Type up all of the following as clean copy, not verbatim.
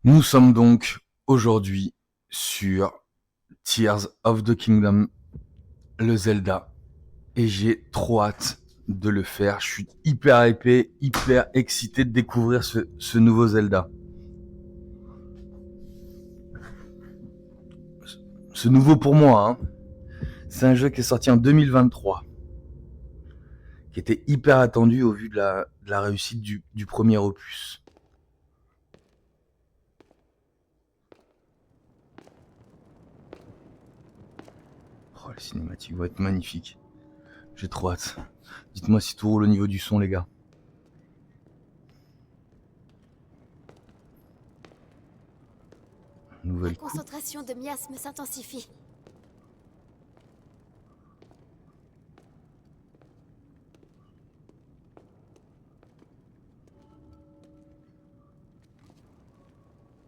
Nous sommes donc aujourd'hui sur Tears of the Kingdom, le Zelda, et j'ai trop hâte de le faire. Je suis hyper hypé, hyper excité de découvrir ce nouveau Zelda. Ce nouveau pour moi, hein. C'est un jeu qui est sorti en 2023, qui était hyper attendu au vu de la réussite du premier opus. Oh, les cinématiques vont être magnifiques. J'ai trop hâte. Dites-moi si tout roule au niveau du son, les gars. La Nouvelle coupe. concentration de miasme s'intensifie.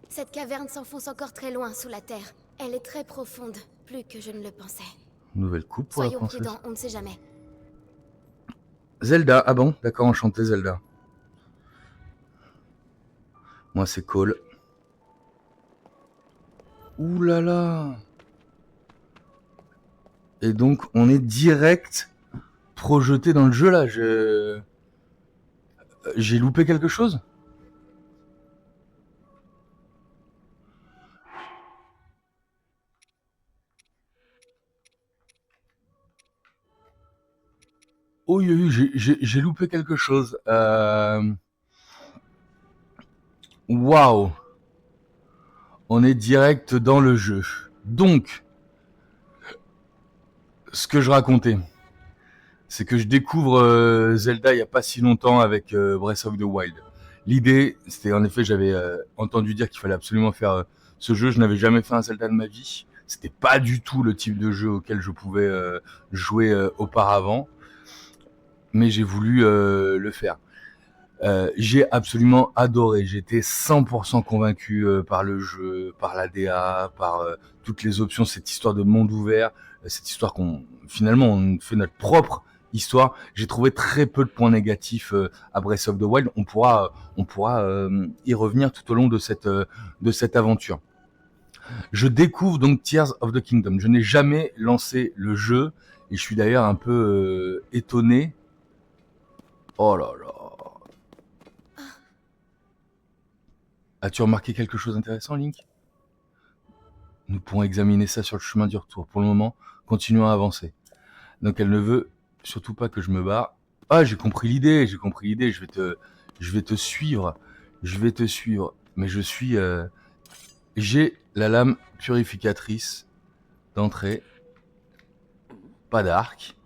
Cette caverne s'enfonce encore très loin sous la terre. Elle est très profonde, plus que je ne le pensais. Nouvelle coupe pour la Soyons princesse. prudents, on ne sait jamais. Zelda, ah bon, d'accord, enchanté Zelda. Moi c'est Cole. Ouh là là. Et donc on est direct projeté dans le jeu là. J'ai loupé quelque chose. Oh oui, oui, j'ai loupé quelque chose. Waouh. On est direct dans le jeu. Donc, ce que je racontais, c'est que je découvre Zelda il y a pas si longtemps avec Breath of the Wild. L'idée, c'était en effet, j'avais entendu dire qu'il fallait absolument faire ce jeu. Je n'avais jamais fait un Zelda de ma vie. C'était pas du tout le type de jeu auquel je pouvais jouer auparavant, mais j'ai voulu le faire. J'ai absolument adoré. J'étais 100% convaincu par le jeu, par la DA, par toutes les options, cette histoire de monde ouvert, cette histoire qu'on finalement on fait notre propre histoire. J'ai trouvé très peu de points négatifs à Breath of the Wild. On pourra y revenir tout au long de cette aventure. Je découvre donc Tears of the Kingdom. Je n'ai jamais lancé le jeu et je suis d'ailleurs un peu étonné. Oh là là. As-tu remarqué quelque chose d'intéressant, Link? Nous pourrons examiner ça sur le chemin du retour. Pour le moment, continuons à avancer. Donc elle ne veut surtout pas que je me barre. Ah, j'ai compris l'idée, j'ai compris l'idée. Je vais te suivre, je vais te suivre. Mais je suis, j'ai la lame purificatrice d'entrée. Pas d'arc,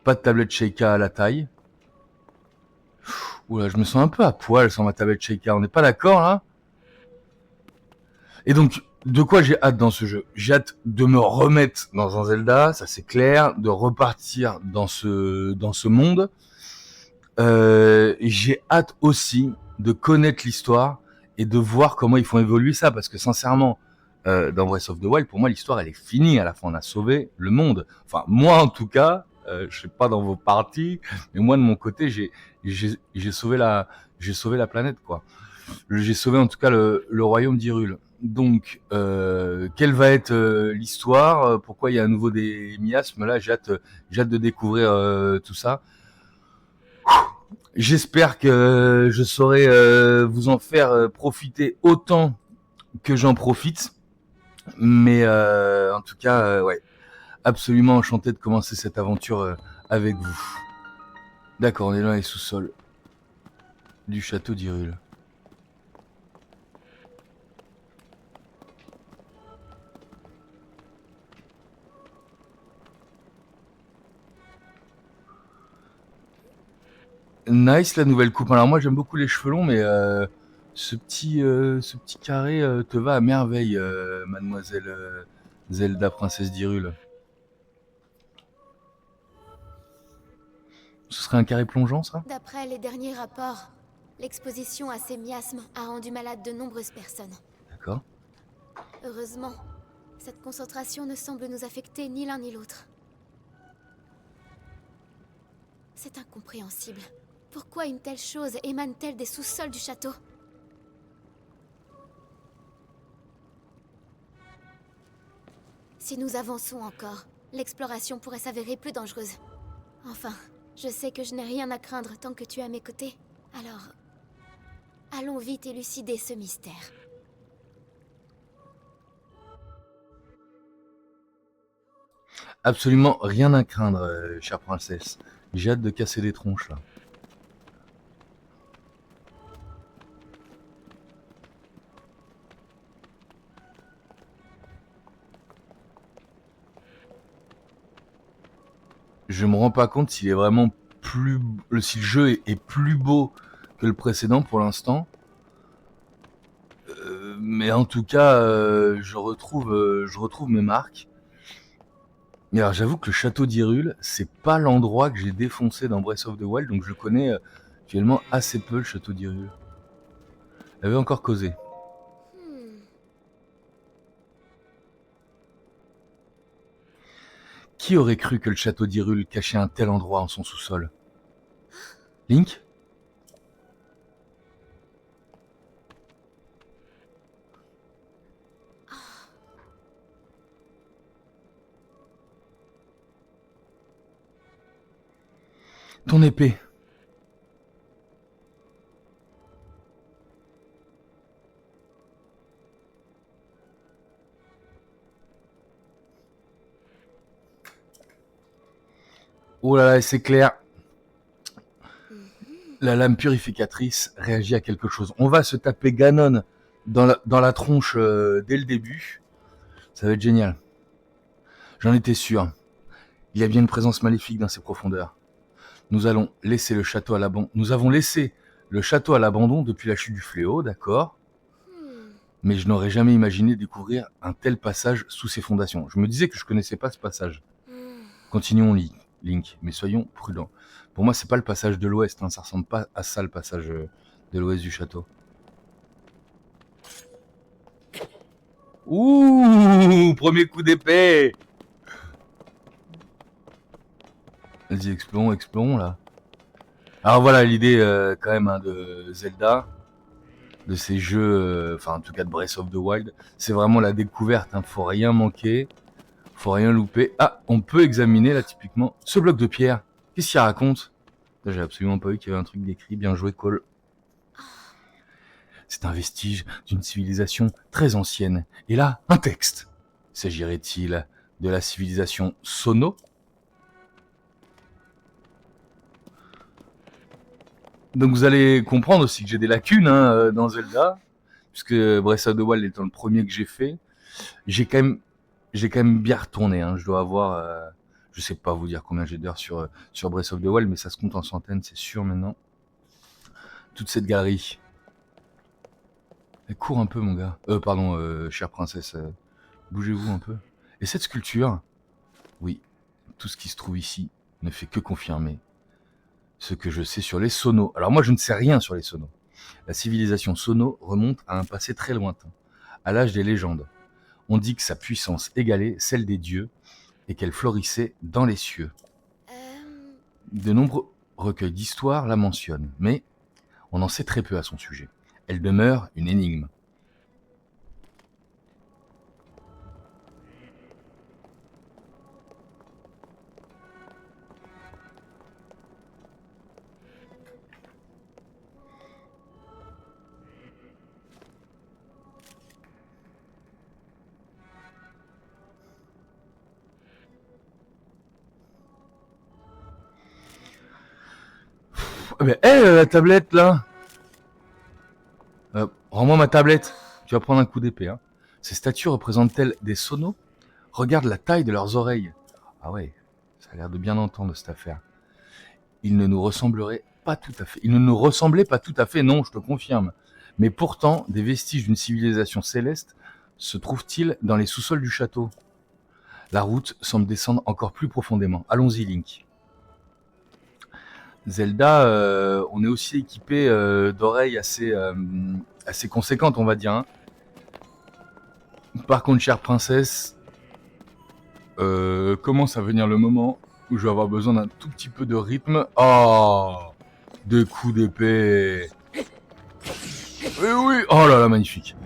pas de tablette Sheikah à la taille. Oula, je me sens un peu à poil sans ma tablette Sheikah. On n'est pas d'accord là? Et donc, de quoi j'ai hâte dans ce jeu? J'ai hâte de me remettre dans un Zelda, ça c'est clair, de repartir dans ce monde. J'ai hâte aussi de connaître l'histoire et de voir comment ils font évoluer ça, parce que sincèrement, dans Breath of the Wild, pour moi, l'histoire elle est finie. À la fin, on a sauvé le monde. Enfin, moi en tout cas, je sais pas dans vos parties, mais moi de mon côté, j'ai sauvé la planète quoi. J'ai sauvé en tout cas le royaume d'Hyrule. Donc, quelle va être l'histoire? Pourquoi il y a à nouveau des miasmes? Là, j'ai hâte de découvrir tout ça. J'espère que je saurai vous en faire profiter autant que j'en profite. Mais en tout cas, ouais, absolument enchanté de commencer cette aventure avec vous. D'accord, on est dans les sous-sols du château d'Hyrule. Nice la nouvelle coupe. Alors moi j'aime beaucoup les cheveux longs, mais ce petit carré te va à merveille, mademoiselle Zelda, princesse d'Hyrule. Ce serait un carré plongeant, ça? D'après les derniers rapports, l'exposition à ces miasmes a rendu malade de nombreuses personnes. D'accord. Heureusement, cette concentration ne semble nous affecter ni l'un ni l'autre. C'est incompréhensible. Pourquoi une telle chose émane-t-elle des sous-sols du château? Si nous avançons encore, l'exploration pourrait s'avérer plus dangereuse. Enfin, je sais que je n'ai rien à craindre tant que tu es à mes côtés. Alors, allons vite élucider ce mystère. Absolument rien à craindre, chère princesse. J'ai hâte de casser des tronches, là. Je me rends pas compte s'il est vraiment si le jeu est plus beau que le précédent pour l'instant. Mais en tout cas, je retrouve mes marques. Mais alors j'avoue que le château d'Hyrule, c'est pas l'endroit que j'ai défoncé dans Breath of the Wild, donc je connais finalement assez peu le château d'Hyrule. Elle avait encore causé. Qui aurait cru que le château d'Hyrule cachait un tel endroit en son sous-sol? Link? Ton épée. Oh là là, c'est clair. La lame purificatrice réagit à quelque chose. On va se taper Ganon dans la tronche dès le début. Ça va être génial. J'en étais sûr. Il y a bien une présence maléfique dans ces profondeurs. Nous allons laisser le château à l'abandon. Nous avons laissé le château à l'abandon depuis la chute du fléau, d'accord. Mais je n'aurais jamais imaginé découvrir un tel passage sous ses fondations. Je me disais que je connaissais pas ce passage. Continuons, Link, mais soyons prudents. Pour moi, c'est pas le passage de l'ouest, hein, ça ressemble pas à ça le passage de l'ouest du château. Ouh, premier coup d'épée. Vas-y, explorons là. Alors voilà l'idée quand même hein, de Zelda, de ces jeux, enfin en tout cas de Breath of the Wild, c'est vraiment la découverte, hein, faut rien manquer, faut rien louper. Ah, on peut examiner là typiquement ce bloc de pierre. Qu'est-ce qu'il raconte? J'ai absolument pas vu qu'il y avait un truc décrit, bien joué Cole. C'est un vestige d'une civilisation très ancienne. Et là, un texte. S'agirait-il de la civilisation Sono? Donc vous allez comprendre aussi que j'ai des lacunes hein, dans Zelda, puisque Breath of the Wild étant le premier que j'ai fait, j'ai quand même bien retourné. Hein. Je dois avoir, je sais pas vous dire combien j'ai d'heures sur Breath of the Wild, mais ça se compte en centaines, c'est sûr maintenant. Toute cette galerie. Elle court un peu, mon gars. Pardon, chère princesse, bougez-vous un peu. Et cette sculpture, oui, tout ce qui se trouve ici ne fait que confirmer ce que je sais sur les Sonos. Alors moi, je ne sais rien sur les Sonos. La civilisation Sono remonte à un passé très lointain, à l'âge des légendes. On dit que sa puissance égalait celle des dieux et qu'elle florissait dans les cieux. De nombreux recueils d'histoire la mentionnent, mais on en sait très peu à son sujet. Elle demeure une énigme. Mais la tablette là. Rends-moi ma tablette. Tu vas prendre un coup d'épée. Hein. Ces statues représentent-elles des Sonos? Regarde la taille de leurs oreilles. Ah ouais, ça a l'air de bien entendre cette affaire. Ils ne nous ressemblaient pas tout à fait. Ils ne nous ressemblaient pas tout à fait, non, je te confirme. Mais pourtant, des vestiges d'une civilisation céleste se trouvent-ils dans les sous-sols du château? La route semble descendre encore plus profondément. Allons-y, Link. Zelda, on est aussi équipé d'oreilles assez conséquentes, on va dire. Hein. Par contre, chère princesse, commence à venir le moment où je vais avoir besoin d'un tout petit peu de rythme. Oh, des coups d'épée. Oui, oui. Oh là là, magnifique.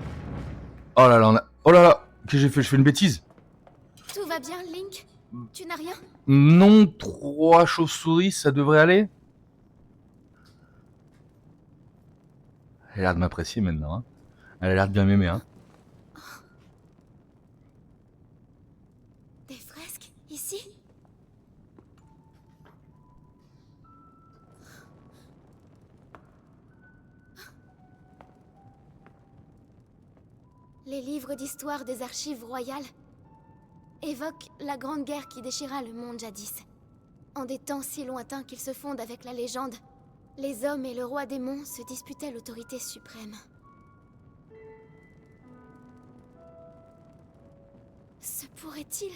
Oh là là, oh là là, qu'est-ce que j'ai fait? Je fais une bêtise. Tout va bien, Link? Tu n'as rien? Non, 3 chauves-souris, ça devrait aller. Elle a l'air de m'apprécier maintenant. Hein. Elle a l'air de bien m'aimer. Hein. Des fresques, ici? Les livres d'histoire des archives royales évoquent la grande guerre qui déchira le monde jadis. En des temps si lointains qu'ils se fondent avec la légende, les hommes et le roi démon se disputaient l'autorité suprême. Se pourrait-il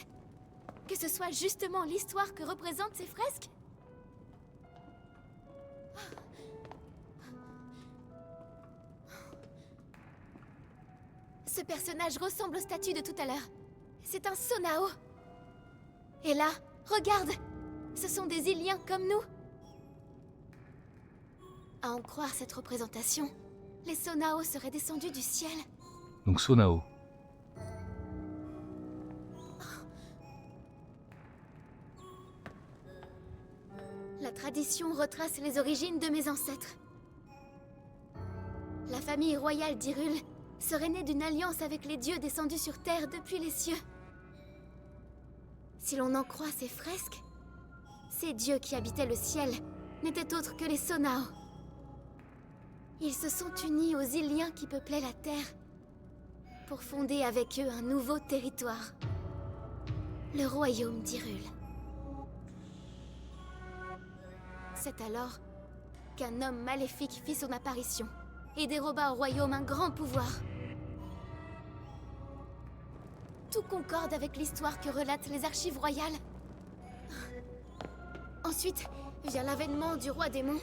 que ce soit justement l'histoire que représentent ces fresques? Ce personnage ressemble au statut de tout à l'heure. C'est un Sonao. Et là, regarde! Ce sont des Iliens comme nous. À en croire cette représentation, les Sonao seraient descendus du ciel. Donc Sonao. La tradition retrace les origines de mes ancêtres. La famille royale d'Hyrule serait née d'une alliance avec les dieux descendus sur Terre depuis les cieux. Si l'on en croit ces fresques, ces dieux qui habitaient le ciel n'étaient autres que les Sonao. Ils se sont unis aux Iliens qui peuplaient la Terre pour fonder avec eux un nouveau territoire, le royaume d'Hyrule. C'est alors qu'un homme maléfique fit son apparition et déroba au royaume un grand pouvoir. Tout concorde avec l'histoire que relatent les archives royales. Ensuite vient l'avènement du roi démon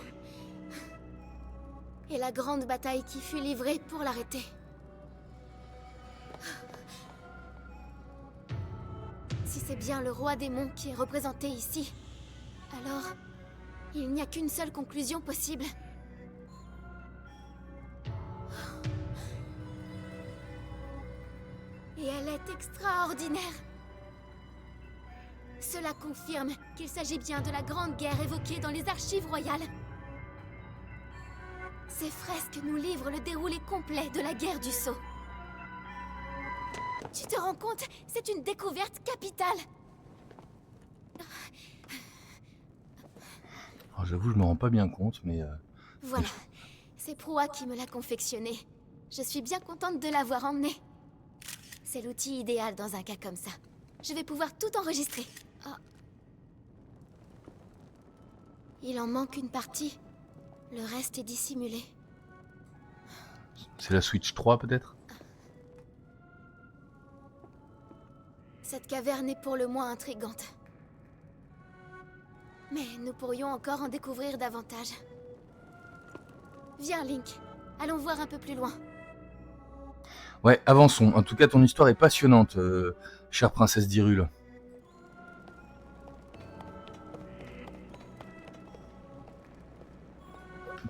et la grande bataille qui fut livrée pour l'arrêter. Si c'est bien le roi démon qui est représenté ici, alors il n'y a qu'une seule conclusion possible. Et elle est extraordinaire. Cela confirme qu'il s'agit bien de la grande guerre évoquée dans les archives royales. Ces fresques nous livrent le déroulé complet de la guerre du Sceau. Tu te rends compte? C'est une découverte capitale. Alors, j'avoue, je me rends pas bien compte, mais... Voilà, c'est Proa qui me l'a confectionné. Je suis bien contente de l'avoir emmené. C'est l'outil idéal dans un cas comme ça. Je vais pouvoir tout enregistrer. Oh. Il en manque une partie. Le reste est dissimulé. C'est la Switch 3 peut-être? Cette caverne est pour le moins intrigante. Mais nous pourrions encore en découvrir davantage. Viens, Link. Allons voir un peu plus loin. Ouais, avançons. En tout cas, ton histoire est passionnante, chère princesse d'Hyrule.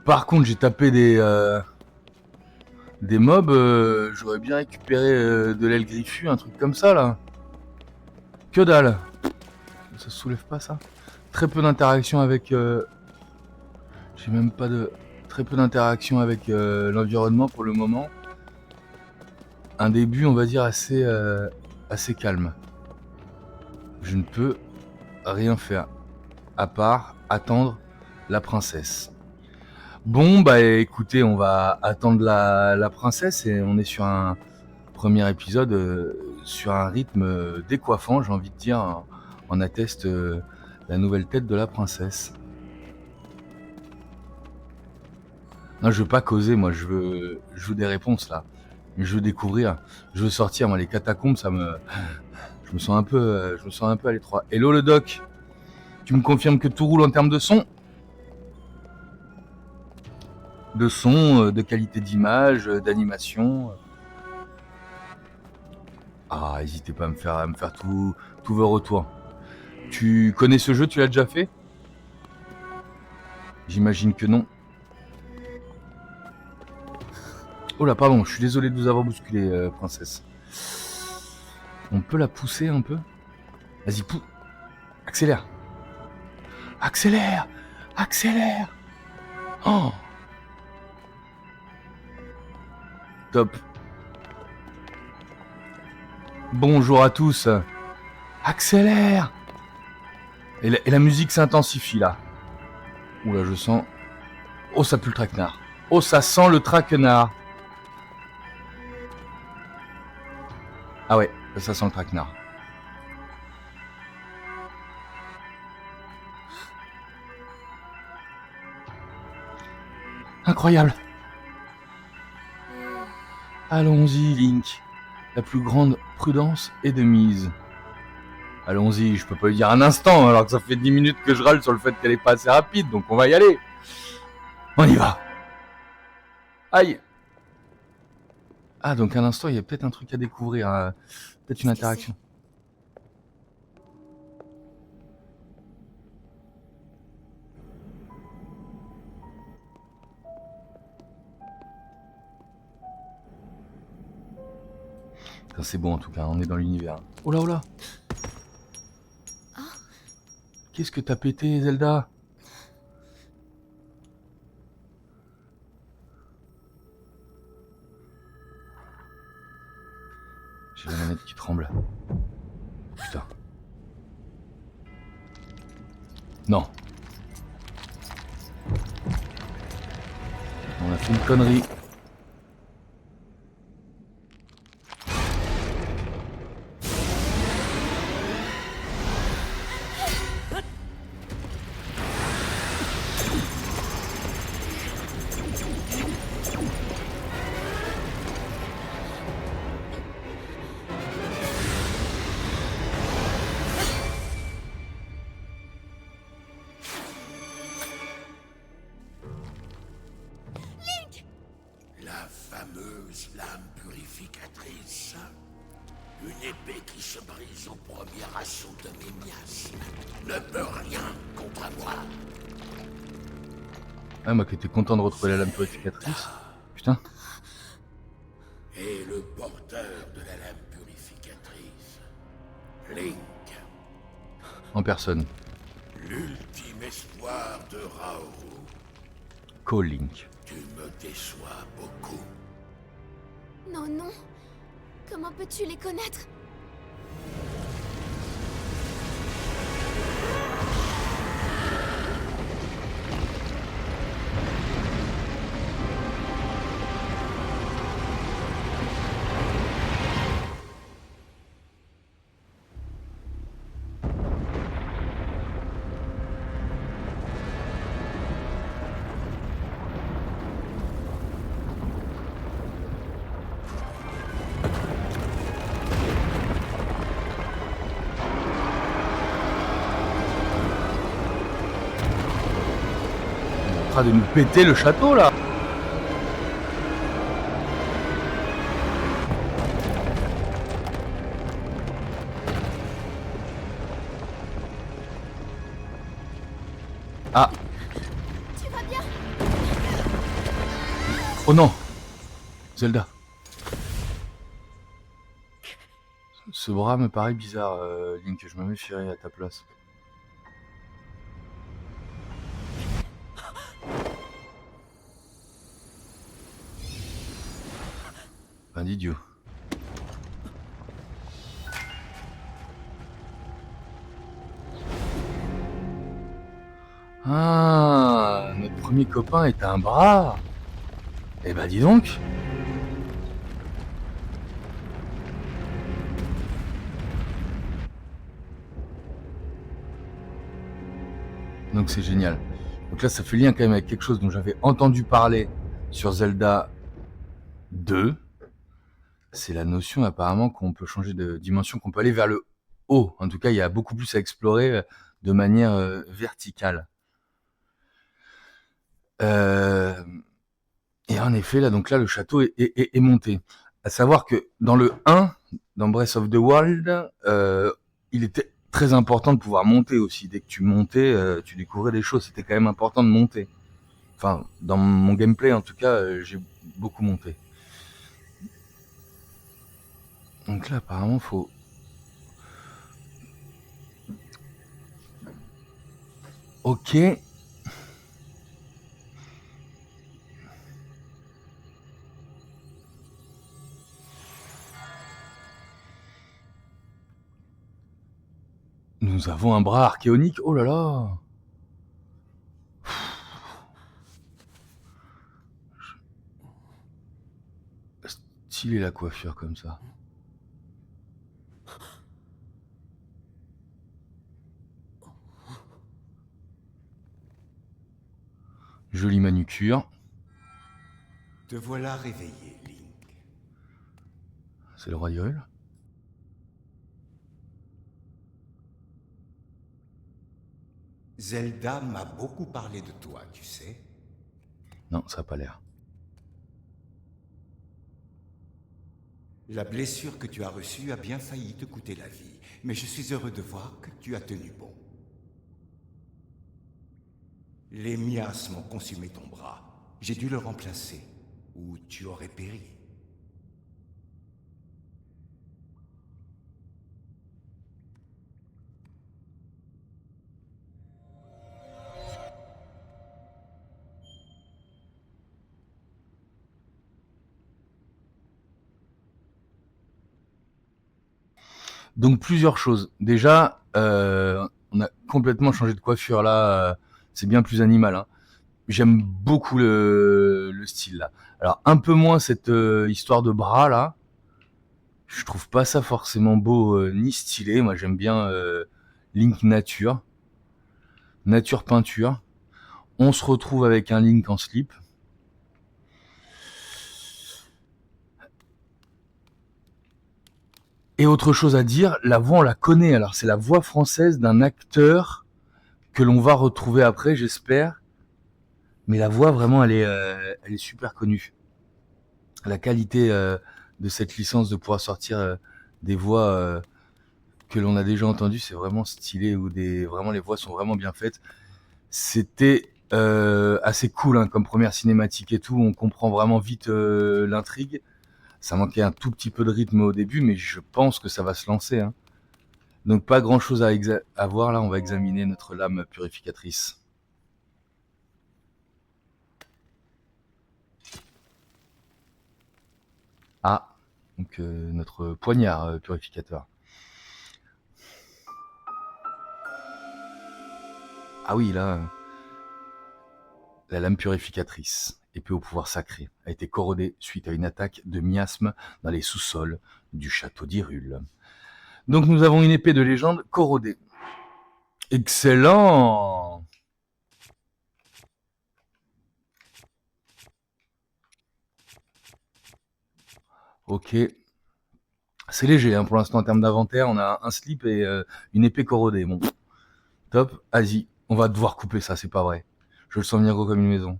Par contre, j'ai tapé des mobs. J'aurais bien récupéré de l'aile griffue, un truc comme ça, là. Que dalle. Ça se soulève pas, ça? Très peu d'interaction avec... J'ai même pas de... Très peu d'interaction avec l'environnement pour le moment. Un début, on va dire, assez calme. Je ne peux rien faire, à part attendre la princesse. Bon, bah écoutez, on va attendre la princesse et on est sur un premier épisode, sur un rythme décoiffant, j'ai envie de dire, en atteste la nouvelle tête de la princesse. Non, je veux pas causer, moi, je veux des réponses, là. Je veux découvrir, je veux sortir, moi, les catacombes, je me sens un peu à l'étroit. Hello, le doc. Tu me confirmes que tout roule en termes de son? De qualité d'image, d'animation. Ah, n'hésitez pas à me faire tous vos retours. Tu connais ce jeu, tu l'as déjà fait? J'imagine que non. Oh là, pardon, je suis désolé de vous avoir bousculé, princesse. On peut la pousser un peu? Vas-y, accélère. Accélère. Accélère. Oh. Top. Bonjour à tous. Accélère. Et la musique s'intensifie là. Oula, je sens... Oh, ça pue le traquenard. Oh, ça sent le traquenard. Ah ouais, ça sent le traquenard. Incroyable. Allons-y, Link. La plus grande prudence est de mise. Allons-y, je peux pas lui dire un instant, alors que ça fait 10 minutes que je râle sur le fait qu'elle est pas assez rapide, donc on va y aller. On y va. Aïe. Ah, donc à l'instant, il y a peut-être un truc à découvrir, peut-être une interaction. C'est bon en tout cas, on est dans l'univers. Oh là, oh là. Qu'est-ce que t'as pété, Zelda? J'ai la manette qui tremble. Putain. Non. On a fait une connerie. La fameuse lame purificatrice. Une épée qui se brise au premier assaut de mes miasmes ne peut rien contre moi. Ah, moi qui étais content de retrouver la lame purificatrice. Putain. Et le porteur de la lame purificatrice, Link. En personne. L'ultime espoir de Raoru. Call Link. Tu me déçois beaucoup. Non, non. Comment peux-tu les connaître? De nous péter le château là. Ah. Tu vas bien? Oh non. Zelda. Ce bras me paraît bizarre, Link, je me méfierais à ta place. Un idiot. Ah, notre premier copain est un bras. Eh ben dis donc. Donc c'est génial. Donc là ça fait lien quand même avec quelque chose dont j'avais entendu parler sur Zelda 2. C'est la notion apparemment qu'on peut changer de dimension, qu'on peut aller vers le haut. En tout cas, il y a beaucoup plus à explorer de manière verticale. Et en effet, là, donc là, le château est monté. À savoir que dans le 1, dans Breath of the Wild, il était très important de pouvoir monter aussi. Dès que tu montais, tu découvrais des choses. C'était quand même important de monter. Enfin, dans mon gameplay, en tout cas, j'ai beaucoup monté. Donc là, apparemment, faut Ok. Nous avons un bras archéonique. Oh là là. Stylé la coiffure comme ça. Jolie manucure. Te voilà réveillé, Link. C'est le roi d'Hyrule. Zelda m'a beaucoup parlé de toi, tu sais. Non, ça n'a pas l'air. La blessure que tu as reçue a bien failli te coûter la vie, mais je suis heureux de voir que tu as tenu bon. Les miasmes ont consumé ton bras. J'ai dû le remplacer, ou tu aurais péri. Donc plusieurs choses. Déjà, on a complètement changé de coiffure là. C'est bien plus animal. Hein. J'aime beaucoup le style là. Alors un peu moins cette histoire de bras là. Je trouve pas ça forcément beau ni stylé. Moi j'aime bien Link nature. Nature peinture. On se retrouve avec un Link en slip. Et autre chose à dire, la voix on la connaît. Alors c'est la voix française d'un acteur que l'on va retrouver après, j'espère. Mais la voix vraiment elle est super connue. La qualité de cette licence de pouvoir sortir des voix que l'on a déjà entendues, c'est vraiment stylé, ou vraiment les voix sont vraiment bien faites. C'était assez cool hein, comme première cinématique et tout, on comprend vraiment vite l'intrigue. Ça manquait un tout petit peu de rythme au début, mais je pense que ça va se lancer. Hein. Donc pas grand chose à voir là, on va examiner notre lame purificatrice. Ah, donc notre poignard purificateur. Ah oui, là, la lame purificatrice, épée au pouvoir sacré, a été corrodée suite à une attaque de miasmes dans les sous-sols du château d'Hyrule. Donc nous avons une épée de légende corrodée. Excellent! Ok. C'est léger hein, pour l'instant en termes d'inventaire. On a un slip et une épée corrodée. Bon, top. Vas-y, on va devoir couper ça, c'est pas vrai. Je le sens venir gros comme une maison.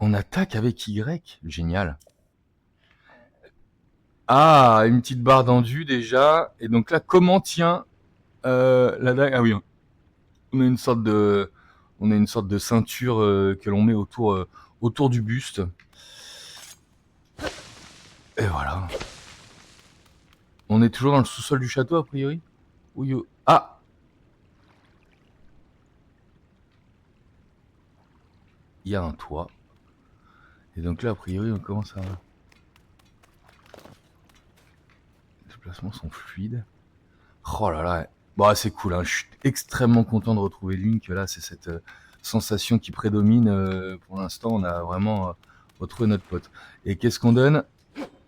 On attaque avec Y. Génial. Ah, une petite barre d'enduit déjà. Et donc là, comment tient la dague? Ah oui, on a une sorte de ceinture que l'on met autour du buste. Et voilà. On est toujours dans le sous-sol du château, a priori. Oui. Ah! Il y a un toit. Et donc là, a priori, on commence à... Les déplacements sont fluides. Oh là là. Bon, c'est cool. Hein. Je suis extrêmement content de retrouver Link. Là, c'est cette sensation qui prédomine. Pour l'instant, on a vraiment retrouvé notre pote. Et qu'est-ce qu'on donne?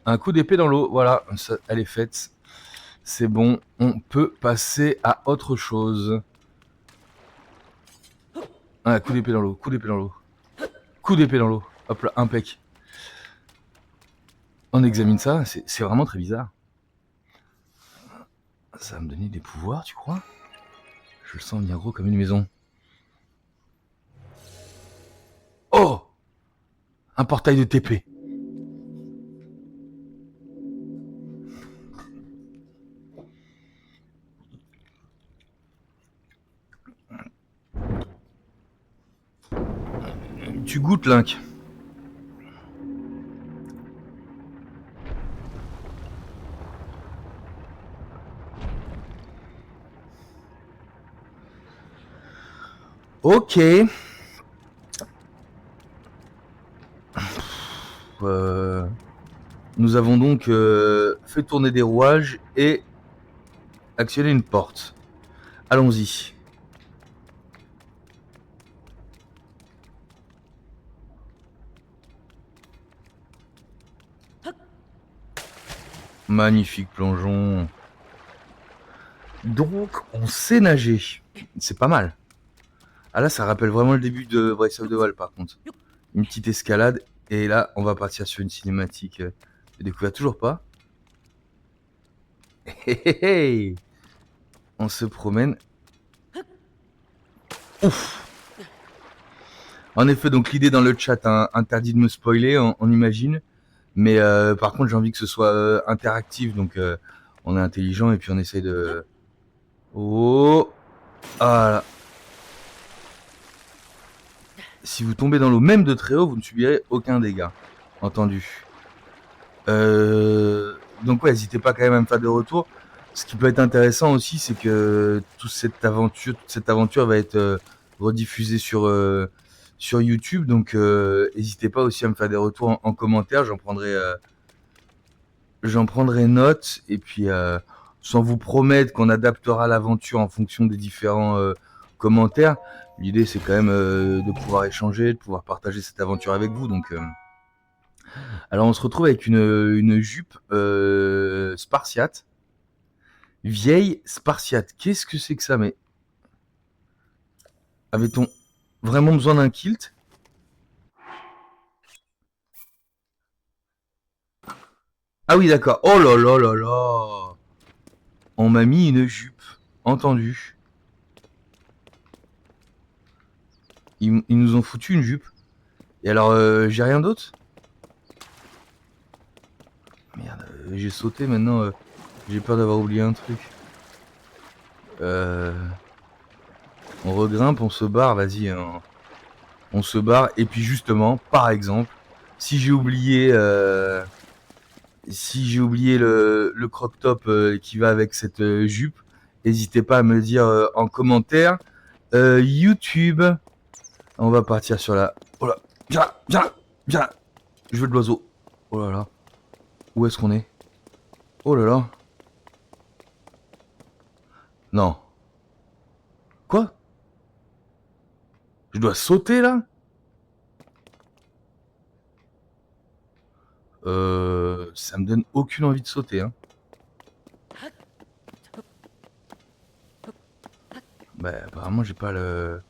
Un coup d'épée dans l'eau. Voilà, ça, elle est faite. C'est bon. On peut passer à autre chose. Un coup d'épée dans l'eau. Coup d'épée dans l'eau. Coup d'épée dans l'eau. Hop là, impec. On examine ça. C'est vraiment très bizarre. Ça va me donner des pouvoirs, tu crois? Je le sens bien gros comme une maison. Oh! Un portail de TP. Tu goûtes, Link. Ok. Nous avons donc fait tourner des rouages et actionné une porte. Allons-y. Magnifique plongeon. Donc, on sait nager. C'est pas mal. Ah là, ça rappelle vraiment le début de Breath of the Wild, par contre. Une petite escalade. Et là, on va partir sur une cinématique. J'ai découvert toujours pas. Hey. On se promène. Ouf. En effet, donc l'idée dans le chat, hein, interdit de me spoiler, on imagine. Mais par contre, j'ai envie que ce soit interactif. Donc, on est intelligent et puis on essaye de... Oh. Voilà. Si vous tombez dans l'eau, même de très haut, vous ne subirez aucun dégât. Entendu. Donc ouais, n'hésitez pas quand même à me faire des retours. Ce qui peut être intéressant aussi, c'est que toute cette aventure va être rediffusée sur YouTube. Donc n'hésitez pas aussi à me faire des retours en commentaire. J'en prendrai note. Et puis, sans vous promettre qu'on adaptera l'aventure en fonction des différents commentaires, l'idée c'est quand même de pouvoir échanger, de pouvoir partager cette aventure avec vous. Donc, alors on se retrouve avec une jupe spartiate. Vieille spartiate. Qu'est-ce que c'est que ça? Mais avait-on vraiment besoin d'un kilt? Ah oui, d'accord. Oh là là là là. On m'a mis une jupe. Entendu. Ils nous ont foutu une jupe. Et alors, j'ai rien d'autre? Merde, j'ai sauté maintenant. J'ai peur d'avoir oublié un truc. On regrimpe, on se barre, vas-y. Hein. On se barre. Et puis justement, par exemple, si j'ai oublié le crop top qui va avec cette jupe, n'hésitez pas à me le dire en commentaire. YouTube. On va partir sur la... Oh là, viens là, viens là, viens là. Je veux de l'oiseau. Oh là là. Où est-ce qu'on est? Oh là là. Non. Quoi? Je dois sauter là? Ça me donne aucune envie de sauter, hein. Bah apparemment j'ai pas le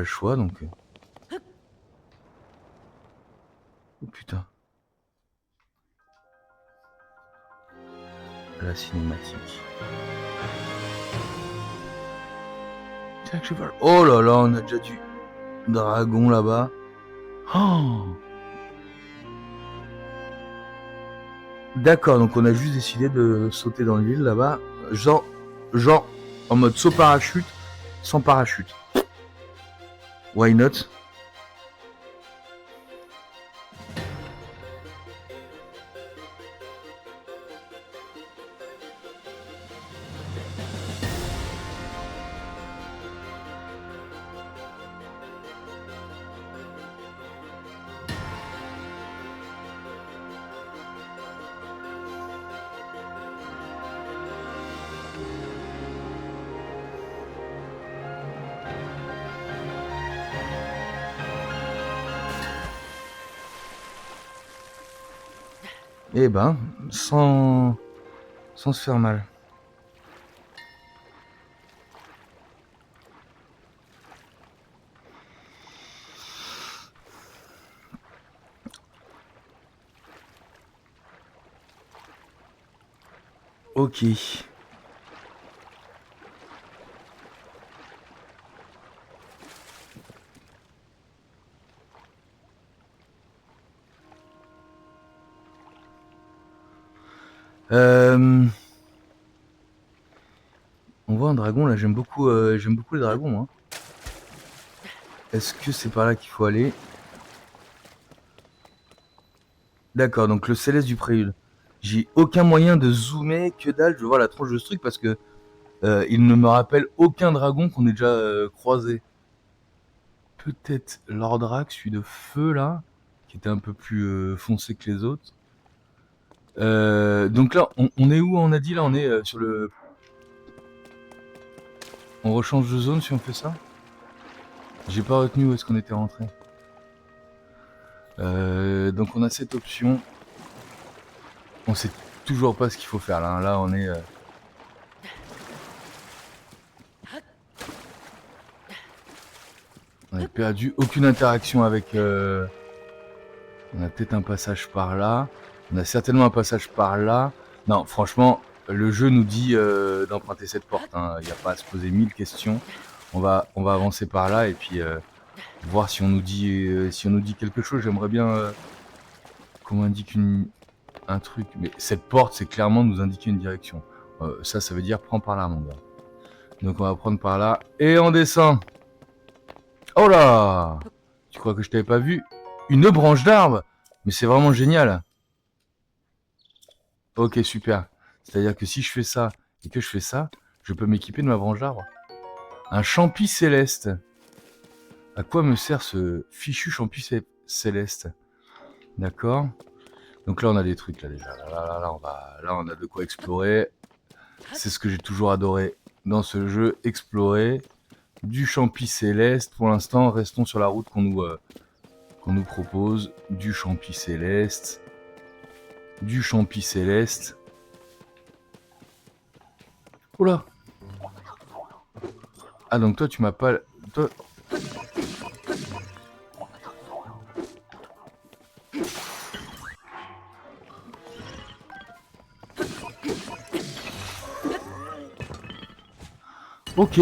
choix donc. Oh putain. La cinématique. Tiens, cheval. Oh là là, on a déjà du dragon là-bas. Oh. D'accord, donc on a juste décidé de sauter dans l'île là-bas. Genre en mode saut parachute, sans parachute. Why not? Eh ben, sans se faire mal. Ok. On voit un dragon là, j'aime beaucoup les dragons moi. Est-ce que c'est par là qu'il faut aller? D'accord, donc le céleste du prélude. J'ai aucun moyen de zoomer, que dalle, je veux voir la tronche de ce truc parce que il ne me rappelle aucun dragon qu'on ait déjà croisé. peut-être Lordrax, celui de feu là, qui était un peu plus foncé que les autres. Donc là, on est où? On a dit là, on est sur le... On rechange de zone si on fait ça? J'ai pas retenu où est-ce qu'on était rentré. Donc on a cette option. On sait toujours pas ce qu'il faut faire là. Là on est... On a perdu aucune interaction avec... On a peut-être un passage par là. On a certainement un passage par là. Non, franchement, le jeu nous dit d'emprunter cette porte. Il n'y a pas à se poser 1000 questions. On va avancer par là et puis voir si on nous dit quelque chose. J'aimerais bien qu'on m'indique un truc. Mais cette porte, c'est clairement nous indiquer une direction. Ça veut dire prends par là, mon gars. Donc on va prendre par là et on descend. Oh là! Tu crois que je t'avais pas vu? Une branche d'arbre! Mais c'est vraiment génial. Ok, super. C'est-à-dire que si je fais ça et que je fais ça, je peux m'équiper de ma branche d'arbre. Un champi céleste. À quoi me sert ce fichu champi céleste? D'accord. Donc là, on a des trucs là déjà. Là, on a de quoi explorer. C'est ce que j'ai toujours adoré dans ce jeu, explorer. Du champi céleste. Pour l'instant, restons sur la route qu'on nous propose. Du champi céleste. Du champi céleste. Oh là! Ah donc toi tu m'as pas... Toi... Ok.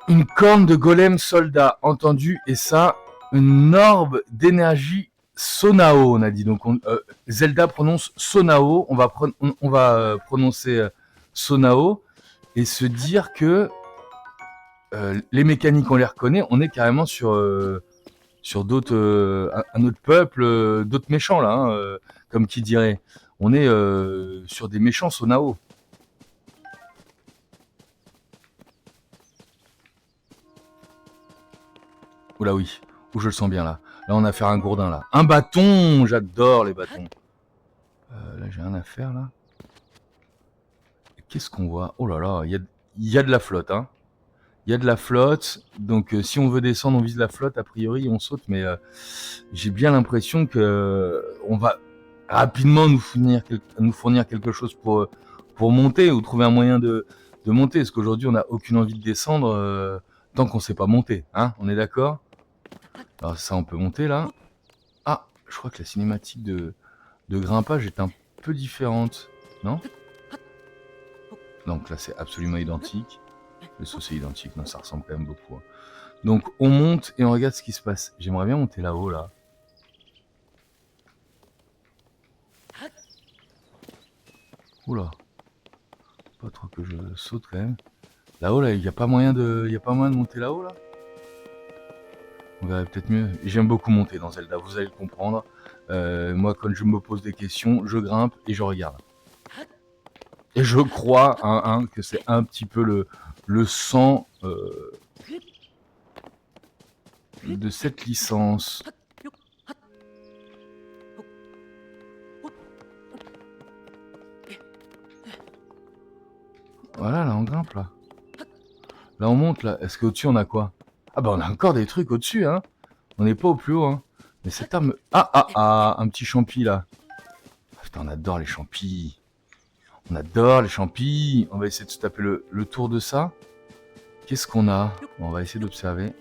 Une corne de golem soldat, entendu, et ça, une orbe d'énergie Sonao, on a dit. Donc Zelda prononce Sonao, on va prononcer Sonao, et se dire que les mécaniques, on les reconnaît, on est carrément sur d'autres, un autre peuple, d'autres méchants là, hein, comme qui dirait. On est sur des méchants Sonao. Oula oui, où je le sens bien là. Là on a affaire à un gourdin là. Un bâton, j'adore les bâtons. Là j'ai rien à faire là. Qu'est-ce qu'on voit? Oh là là, il y a de la flotte, hein. Il y a de la flotte, donc si on veut descendre, on vise la flotte, a priori on saute, mais j'ai bien l'impression que on va rapidement nous fournir quelque chose pour monter, ou trouver un moyen de monter, parce qu'aujourd'hui on n'a aucune envie de descendre tant qu'on sait pas monter, hein, on est d'accord? Alors ça on peut monter là. Ah, je crois que la cinématique de grimpage est un peu différente, non? Donc là c'est absolument identique. Le saut c'est identique, non ça ressemble quand même beaucoup. Hein. Donc on monte et on regarde ce qui se passe. J'aimerais bien monter là-haut là. Oula. Pas trop que je saute quand même. Là-haut là, il n'y a pas moyen de monter là-haut là. On verrait peut-être mieux. J'aime beaucoup monter dans Zelda, vous allez le comprendre. Moi quand je me pose des questions, je grimpe et je regarde. Et je crois que c'est un petit peu le sang de cette licence. Voilà, là on grimpe là. Là on monte là. Est-ce qu'au-dessus on a quoi? Ah bah on a encore des trucs au-dessus, hein. On n'est pas au plus haut, hein. Mais cette arme... Ah, un petit champi là. Putain, on adore les champis. On adore les champis. On va essayer de se taper le tour de ça. Qu'est-ce qu'on a? On va essayer d'observer.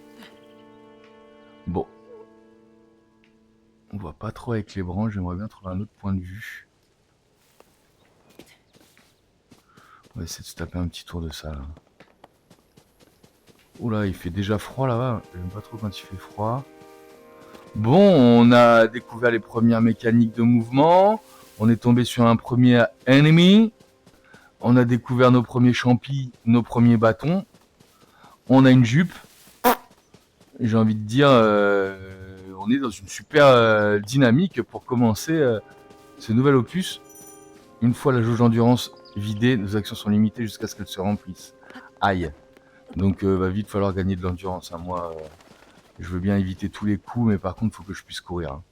Bon. On voit pas trop avec les branches. J'aimerais bien trouver un autre point de vue. On va essayer de se taper un petit tour de ça là. Oula, il fait déjà froid là-bas. J'aime pas trop quand il fait froid. Bon, on a découvert les premières mécaniques de mouvement. On est tombé sur un premier ennemi. On a découvert nos premiers champis, nos premiers bâtons. On a une jupe. J'ai envie de dire, on est dans une super dynamique pour commencer ce nouvel opus. Une fois la jauge d'endurance vidée, nos actions sont limitées jusqu'à ce qu'elles se remplissent. Aïe. Donc va vite falloir gagner de l'endurance. Hein. Moi, je veux bien éviter tous les coups, mais par contre, il faut que je puisse courir. Hein.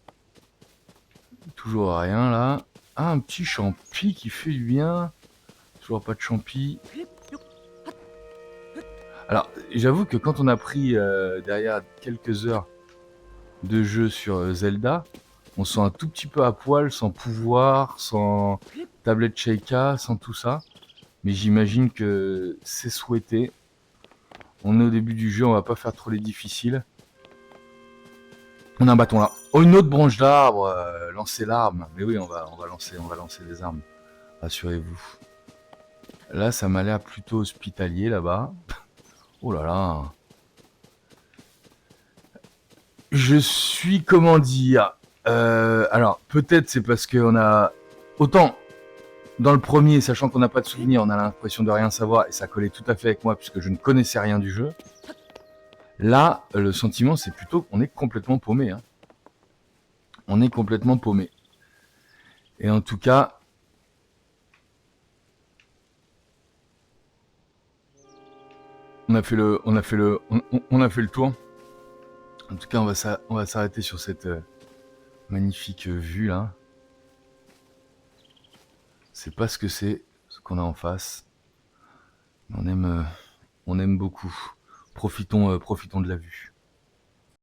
Toujours rien là. Ah, un petit champi qui fait du bien. Toujours pas de champi. Alors, j'avoue que quand on a pris derrière quelques heures de jeu sur Zelda, on se sent un tout petit peu à poil, sans pouvoir, sans tablette Sheikah, sans tout ça. Mais j'imagine que c'est souhaité. On est au début du jeu, on va pas faire trop les difficiles. On a un bâton là. Oh, une autre branche d'arbre. Lancer l'arme. Mais oui, on va lancer des armes. Rassurez-vous. Là, ça m'a l'air plutôt hospitalier là-bas. Oh là là. Je suis, comment dire, alors peut-être c'est parce qu'on a autant dans le premier, sachant qu'on n'a pas de souvenir, on a l'impression de rien savoir et ça collait tout à fait avec moi puisque je ne connaissais rien du jeu. Là, le sentiment c'est plutôt qu'on est complètement paumé. Hein. On est complètement paumé. Et en tout cas, on a fait le tour. En tout cas, on va s'arrêter sur cette magnifique vue là. C'est pas ce que c'est, ce qu'on a en face. On aime beaucoup. Profitons de la vue.